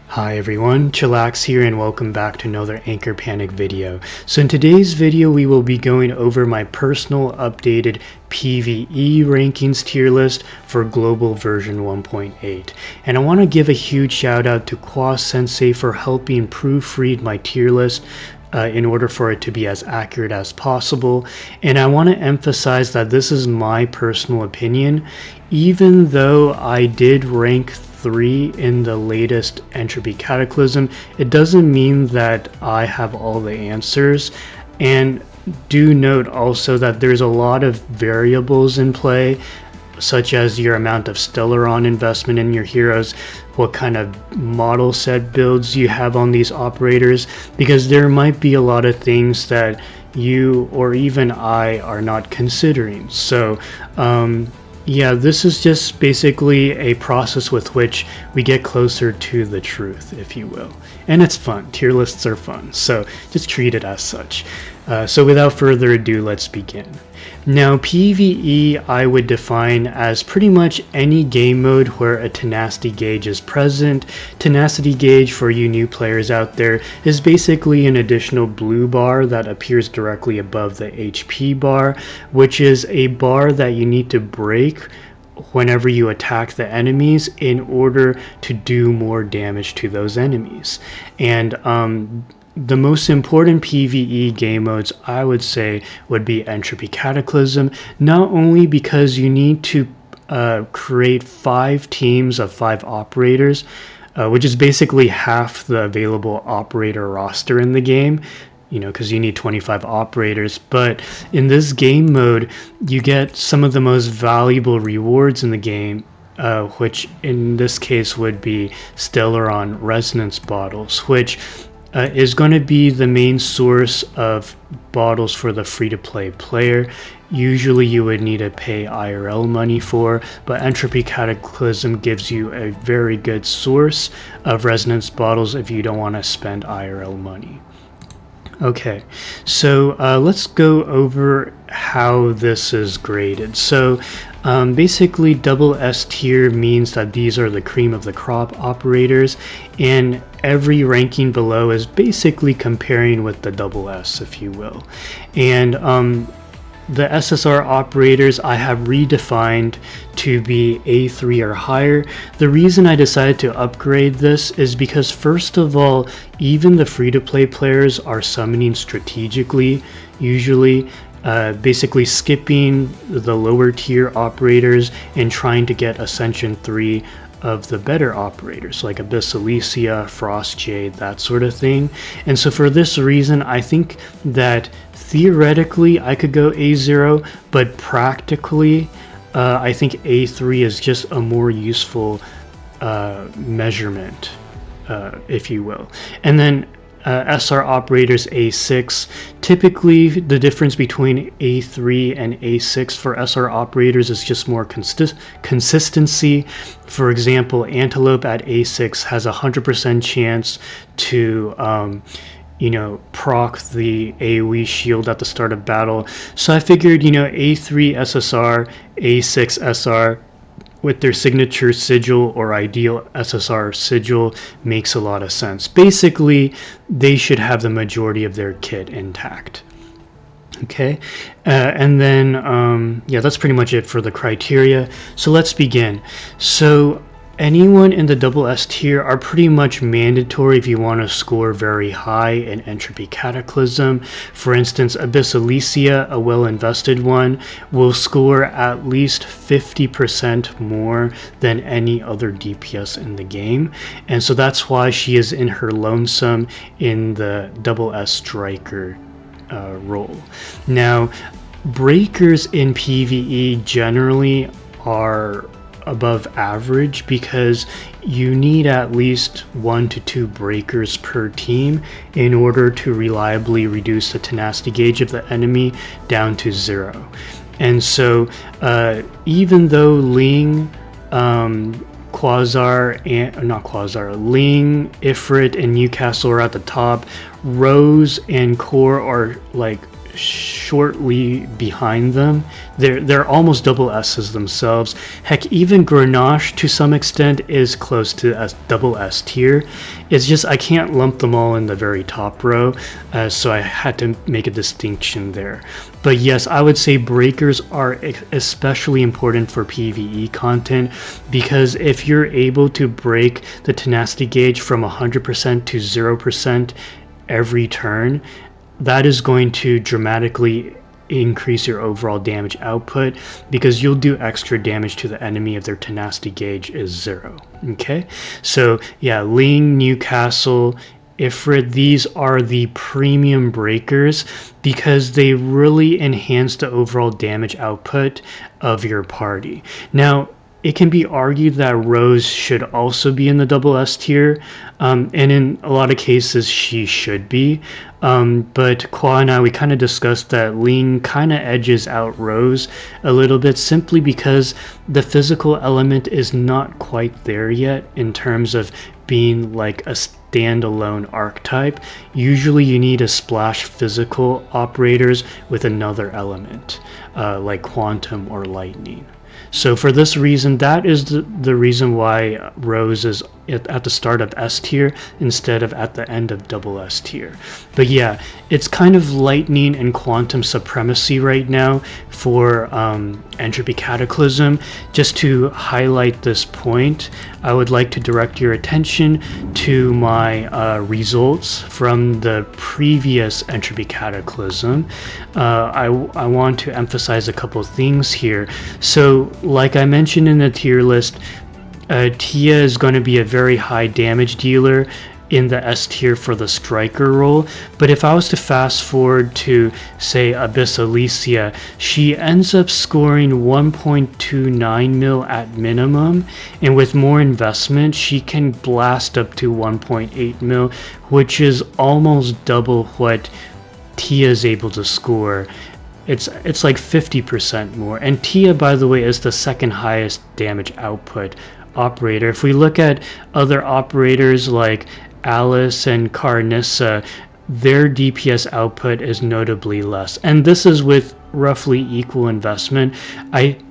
Hi everyone, Chillax here and welcome back to another Anchor Panic video. So in today's video we will be going over my personal updated PVE rankings tier list for global version 1.8. And I want to give a huge shout out to Kwa Sensei for helping proofread my tier list in order for it to be as accurate as possible. And I want to emphasize that this is my personal opinion. Even though I did rank 3 in the latest Entropy Cataclysm, it doesn't mean that I have all the answers. And do note also that there's a lot of variables in play, such as your amount of Stellaron investment in your heroes, what kind of model set builds you have on these operators, because there might be a lot of things that you or even I are not considering. So yeah, this is just basically a process with which we get closer to the truth, if you will. And it's fun. Tier lists are fun, so just treat it as such. So without further ado, let's begin. Now, PvE I would define as pretty much any game mode where a tenacity gauge is present. Tenacity gauge, for you new players out there, is basically an additional blue bar that appears directly above the HP bar, which is a bar that you need to break whenever you attack the enemies in order to do more damage to those enemies. And the most important PvE game modes, I would say, would be Entropy Cataclysm, not only because you need to create 5 teams of 5 operators, which is basically half the available operator roster in the game, you know, because you need 25 operators. But in this game mode, you get some of the most valuable rewards in the game, which in this case would be Stellaron Resonance Bottles, which is going to be the main source of bottles for the free-to-play player. Usually you would need to pay IRL money for, but Entropy Cataclysm gives you a very good source of resonance bottles if you don't want to spend IRL money. Okay, so let's go over how this is graded. So basically double S tier means that these are the cream of the crop operators, and every ranking below is basically comparing with the double S, if you will. And the SSR operators I have redefined to be A3 or higher. The reason I decided to upgrade this is because, first of all, even the free-to-play players are summoning strategically, usually basically skipping the lower tier operators and trying to get Ascension 3 of the better operators like Abyss Elysia, Frost Jade, that sort of thing. And so for this reason, I think that theoretically I could go A0, but practically I think A3 is just a more useful measurement, if you will. And then SR operators A6. Typically the difference between A3 and A6 for SR operators is just more consistency. For example, Antelope at A6 has a 100% chance to you know, proc the AoE shield at the start of battle. So I figured, you know, A3 SSR, A6 SR with their signature sigil or ideal SSR sigil makes a lot of sense. Basically, they should have the majority of their kit intact. Okay, and then yeah, that's pretty much it for the criteria. So let's begin. So anyone in the double S tier are pretty much mandatory if you want to score very high in Entropy Cataclysm. For instance, Abyss Elysia, a well-invested one, will score at least 50% more than any other DPS in the game. And so that's why she is in her lonesome in the double S striker role. Now, breakers in PvE generally are above average because you need at least 1 to 2 breakers per team in order to reliably reduce the tenacity gauge of the enemy down to 0. And so even though Ling, Quasar, and not Quasar, Ling, Ifrit, and Newcastle are at the top, Rose and Core are like shortly behind them. They're almost double S's themselves. Heck, even Grenache to some extent is close to double S tier. It's just I can't lump them all in the very top row, so I had to make a distinction there. But yes, I would say breakers are especially important for PvE content, because if you're able to break the tenacity gauge from 100% to 0% every turn, that is going to dramatically increase your overall damage output, because you'll do extra damage to the enemy if their tenacity gauge is 0. Okay, so yeah, Ling, Newcastle, Ifrit, these are the premium breakers because they really enhance the overall damage output of your party. Now, it can be argued that Rose should also be in the double S tier, and in a lot of cases she should be, but Kwa and I, we kind of discussed that Ling kind of edges out Rose a little bit, simply because the physical element is not quite there yet in terms of being like a standalone archetype. Usually you need to splash physical operators with another element, like Quantum or Lightning. So for this reason, that is the reason why Rose is at the start of S tier instead of at the end of double S tier. But yeah, it's kind of Lightning and Quantum supremacy right now for Entropy Cataclysm. Just to highlight this point, I would like to direct your attention to my results from the previous Entropy Cataclysm. I want to emphasize a couple things here. So like I mentioned in the tier list, Tia is going to be a very high damage dealer in the S tier for the striker role, but if I was to fast forward to, say, Abyss Alicia, she ends up scoring 1.29 mil at minimum, and with more investment she can blast up to 1.8 mil, which is almost double what Tia is able to score. It's like 50% more, and Tia, by the way, is the second highest damage output operator. If we look at other operators like Alice and Carnissa, their DPS output is notably less, and this is with roughly equal investment.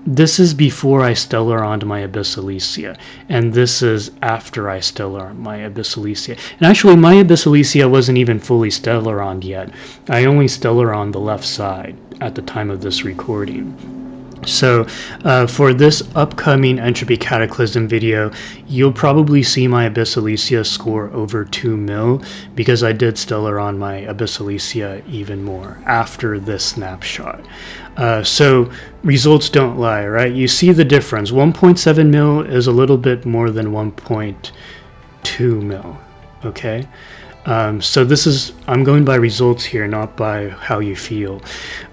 This is before I Stellaroned my Abyss Alicia, and this is after I Stellaroned my Abyss Alicia. And actually, my Abyss Alicia wasn't even fully Stellaroned yet. I only Stellaroned the left side at the time of this recording. So for this upcoming Entropy Cataclysm video, you'll probably see my Abyss Alicia score over 2 mil, because I did Stellaron my Abyss Alicia even more after this snapshot. So results don't lie, right? You see the difference. 1.7 mil is a little bit more than 1.2 mil, okay? So this is, I'm going by results here, not by how you feel.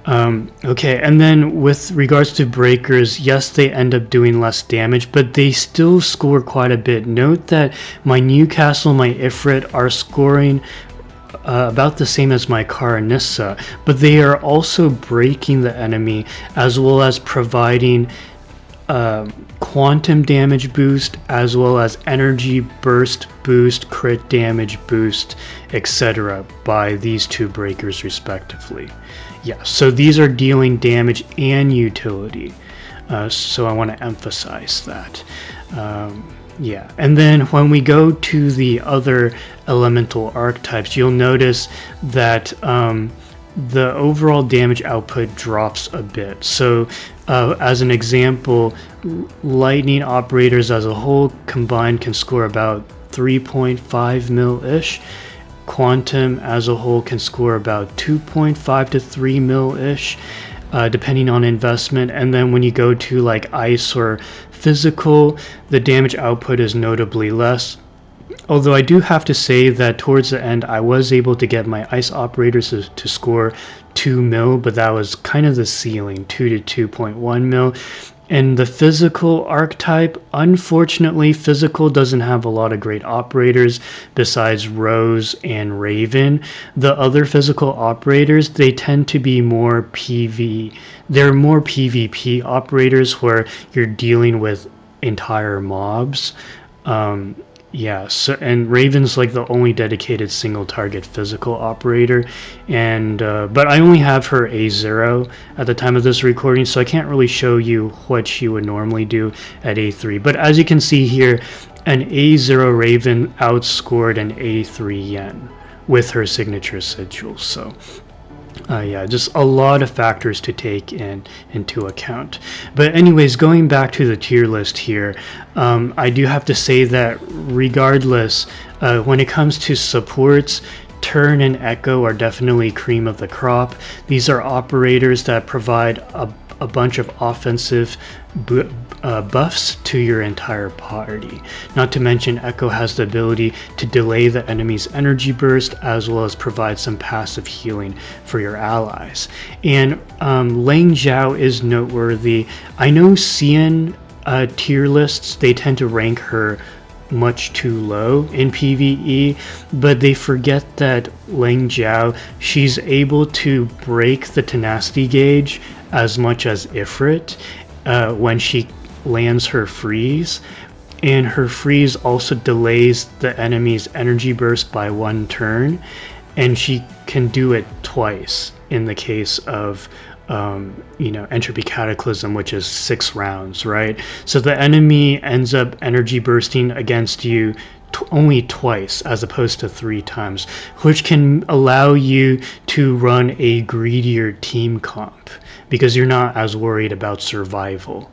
Okay, and then with regards to breakers, yes, they end up doing less damage, but they still score quite a bit. Note that my Newcastle, my Ifrit are scoring about the same as my Carnissa, but they are also breaking the enemy as well as providing quantum damage boost, as well as energy burst boost, crit damage boost, etc. by these two breakers respectively. Yeah, so these are dealing damage and utility, so I want to emphasize that. Yeah, and then when we go to the other elemental archetypes, you'll notice that the overall damage output drops a bit. So as an example, lightning operators as a whole combined can score about 3.5 mil-ish. Quantum as a whole can score about 2.5 to 3 mil-ish, depending on investment. And then when you go to like ice or physical, the damage output is notably less. Although I do have to say that towards the end I was able to get my ice operators to score 2 mil, but that was kind of the ceiling, 2 to 2.1 mil. And the physical archetype, unfortunately, physical doesn't have a lot of great operators besides Rose and Raven. The other physical operators, they tend to be more they're more PvP operators where you're dealing with entire mobs. Yeah, so, and Raven's like the only dedicated single target physical operator, and but I only have her A0 at the time of this recording, so I can't really show you what she would normally do at A3. But as you can see here, an A0 Raven outscored an A3 Yen with her signature sigil. So yeah, just a lot of factors to take into account. But anyways, going back to the tier list here, I do have to say that regardless, when it comes to supports, Turn and Echo are definitely cream of the crop. These are operators that provide a bunch of offensive buffs to your entire party. Not to mention, Echo has the ability to delay the enemy's energy burst, as well as provide some passive healing for your allies. And Lang Zhao is noteworthy. I know Xian tier lists, they tend to rank her much too low in PvE, but they forget that Lang Zhao, she's able to break the tenacity gauge as much as Ifrit when she lands her freeze, and her freeze also delays the enemy's energy burst by 1 turn, and she can do it twice in the case of Entropy Cataclysm, which is 6 rounds, right? So the enemy ends up energy bursting against you only twice as opposed to 3 times, which can allow you to run a greedier team comp because you're not as worried about survival.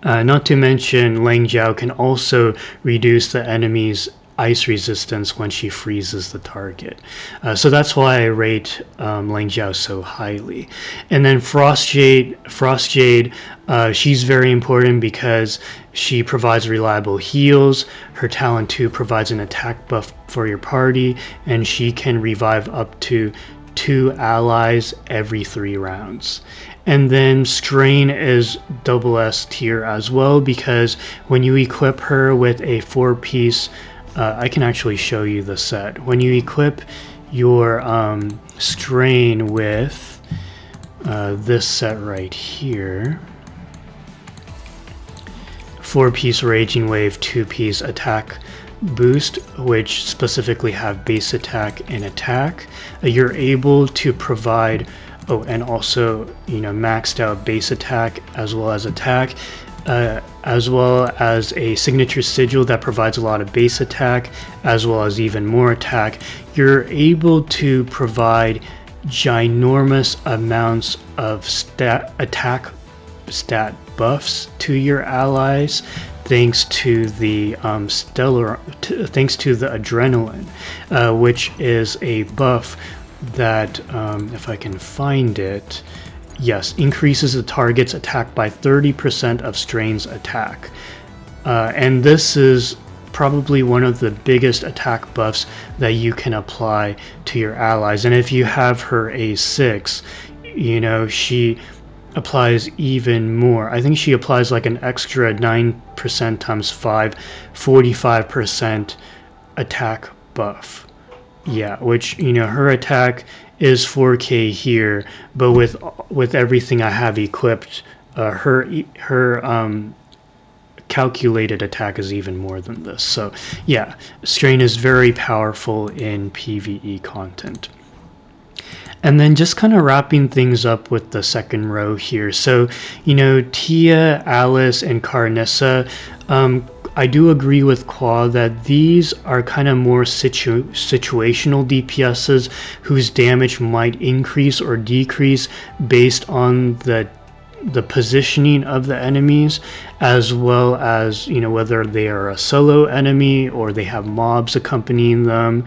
Not to mention, Lang Zhao can also reduce the enemy's ice resistance when she freezes the target. So that's why I rate Lang Zhao so highly. And then Frost Jade, she's very important because she provides reliable heals. Her talent 2 provides an attack buff for your party, and she can revive up to 2 allies every 3 rounds. And then Strain is double S tier as well, because when you equip her with a 4-piece, I can actually show you the set. When you equip your Strain with this set right here, 4-piece Raging Wave, 2-piece attack boost, which specifically have base attack and attack, you're able to provide and also maxed out base attack as well as attack, as well as a signature sigil that provides a lot of base attack as well as even more attack. You're able to provide ginormous amounts of attack stat buffs to your allies thanks to the thanks to the adrenaline, which is a buff that, if I can find it, yes, increases the target's attack by 30% of Strain's attack. And this is probably one of the biggest attack buffs that you can apply to your allies. And if you have her A6, she applies even more. I think she applies like an extra 9% times 5, 45% attack buff. Yeah, which her attack is 4k here, but with everything I have equipped, her calculated attack is even more than this. So yeah, Strain is very powerful in PvE content. And then just kind of wrapping things up with the second row here. So Tia, Alice, and Carnissa, I do agree with Qua that these are kind of more situational DPSs whose damage might increase or decrease based on the positioning of the enemies, as well as whether they are a solo enemy or they have mobs accompanying them,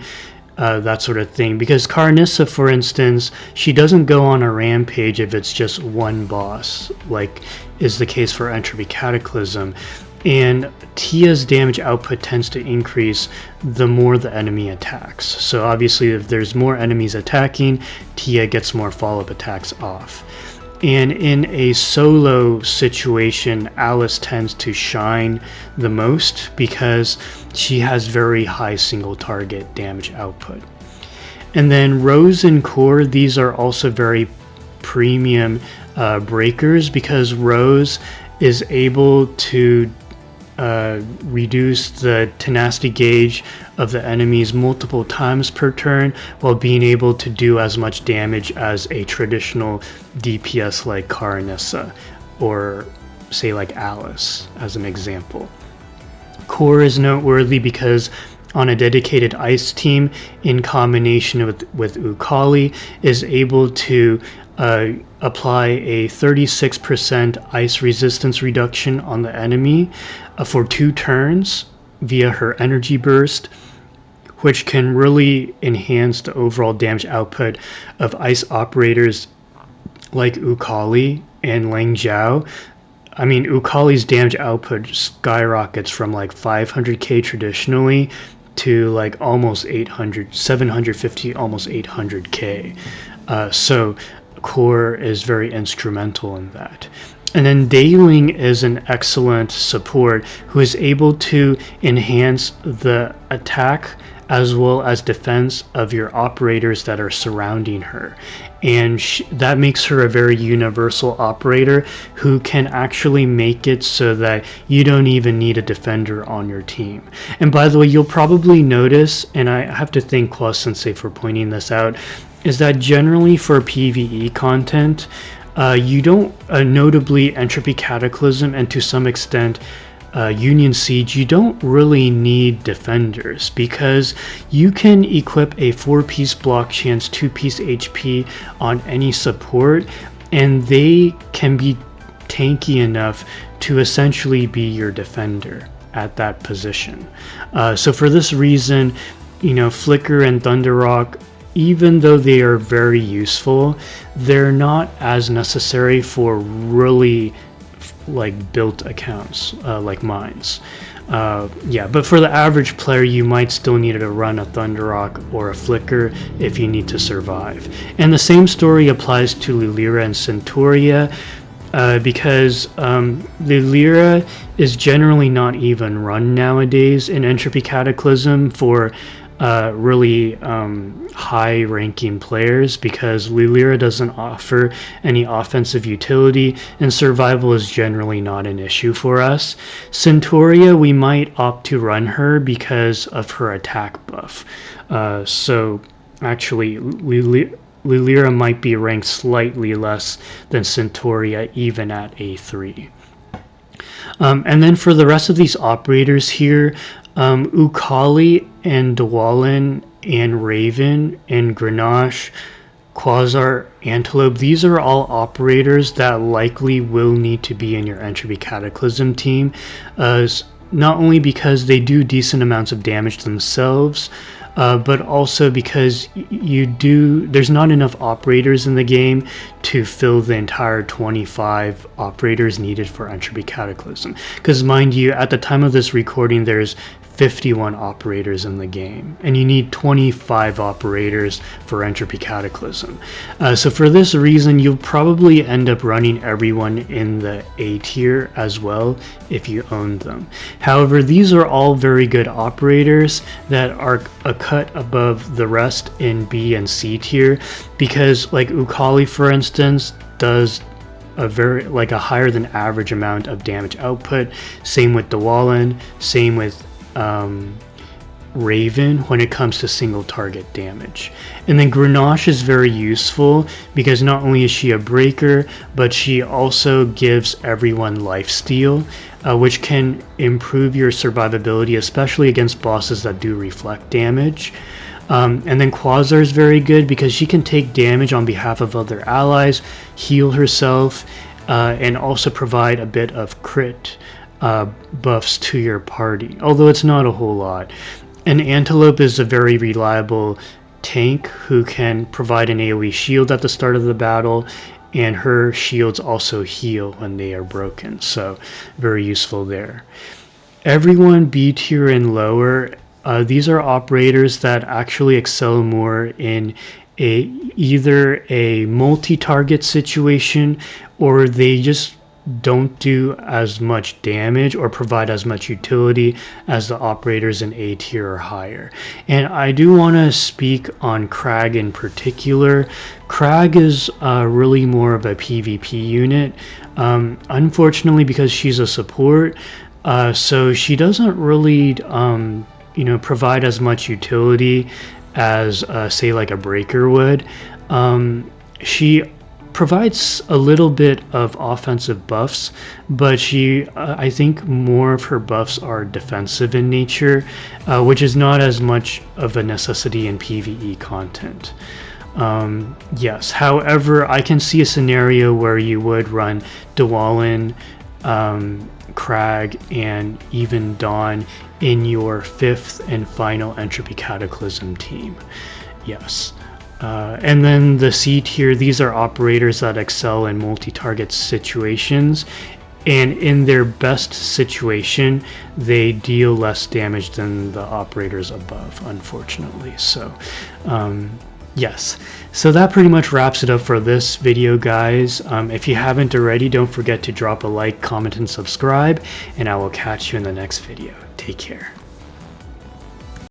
that sort of thing. Because Carnissa, for instance, she doesn't go on a rampage if it's just one boss, like is the case for Entropy Cataclysm. And Tia's damage output tends to increase the more the enemy attacks. So obviously if there's more enemies attacking, Tia gets more follow-up attacks off. And in a solo situation, Alice tends to shine the most because she has very high single target damage output. And then Rose and Core, these are also very premium breakers, because Rose is able to reduce the tenacity gauge of the enemies multiple times per turn while being able to do as much damage as a traditional DPS like Karanissa or say like Alice as an example. Core is noteworthy because on a dedicated ice team in combination with Ukali is able to apply a 36% ice resistance reduction on the enemy for 2 turns via her energy burst, which can really enhance the overall damage output of ice operators like Ukali and Lang Zhao. I mean, Ukali's damage output skyrockets from like 500k traditionally to like almost 750, almost 800k. So Core is very instrumental in that. And then Dayling is an excellent support who is able to enhance the attack as well as defense of your operators that are surrounding her. And that makes her a very universal operator who can actually make it so that you don't even need a defender on your team. And by the way, you'll probably notice, and I have to thank Claw Sensei for pointing this out, is that generally for PvE content, you don't, notably Entropy Cataclysm and to some extent Union Siege, you don't really need defenders because you can equip a 4-piece block chance, 2-piece HP on any support, and they can be tanky enough to essentially be your defender at that position. So for this reason, you know, Flicker and Thunderrock, even though they are very useful, they're not as necessary for really like built accounts like mines. Yeah, but for the average player, you might still need to run a Thunderrock or a Flicker if you need to survive. And the same story applies to Lilira and Centauria, because Lilira is generally not even run nowadays in Entropy Cataclysm for really high ranking players, because Lilira doesn't offer any offensive utility and survival is generally not an issue for us. Centauria, we might opt to run her because of her attack buff. So actually Lilira might be ranked slightly less than Centauria even at A3. And then for the rest of these operators here, Ukali and Dwalin and Raven and Grenache, Quasar, Antelope, these are all operators that likely will need to be in your Entropy Cataclysm team, not only because they do decent amounts of damage themselves, but also because there's not enough operators in the game to fill the entire 25 operators needed for Entropy Cataclysm. Because mind you, at the time of this recording, there's 51 operators in the game, and you need 25 operators for Entropy Cataclysm. So for this reason, you'll probably end up running everyone in the A tier as well if you own them. However, these are all very good operators that are a cut above the rest in B and C tier, because like Ukali, for instance, does a higher than average amount of damage output. Same with Dwalin, same with Raven when it comes to single target damage. And then Grenache is very useful because not only is she a breaker, but she also gives everyone lifesteal, which can improve your survivability, especially against bosses that do reflect damage. And then Quasar is very good because she can take damage on behalf of other allies, heal herself, and also provide a bit of crit buffs to your party, although it's not a whole lot. And Antelope is a very reliable tank who can provide an AoE shield at the start of the battle, and her shields also heal when they are broken, so very useful there. Everyone B tier and lower, these are operators that actually excel more in either a multi-target situation, or they just don't do as much damage or provide as much utility as the operators in A tier or higher. And I do want to speak on Crag in particular. Crag is really more of a PvP unit. Unfortunately, because she's a support, So she doesn't really provide as much utility as say like a breaker would. She provides a little bit of offensive buffs, but I think more of her buffs are defensive in nature, which is not as much of a necessity in PvE content. Yes, however, I can see a scenario where you would run Dwalin, Crag, and even Dawn in your 5th and final Entropy Cataclysm team. Yes. And then the C tier, these are operators that excel in multi-target situations, and in their best situation they deal less damage than the operators above, unfortunately. So yes, so that pretty much wraps it up for this video, guys. If you haven't already, don't forget to drop a like, comment, and subscribe, and I will catch you in the next video. Take care.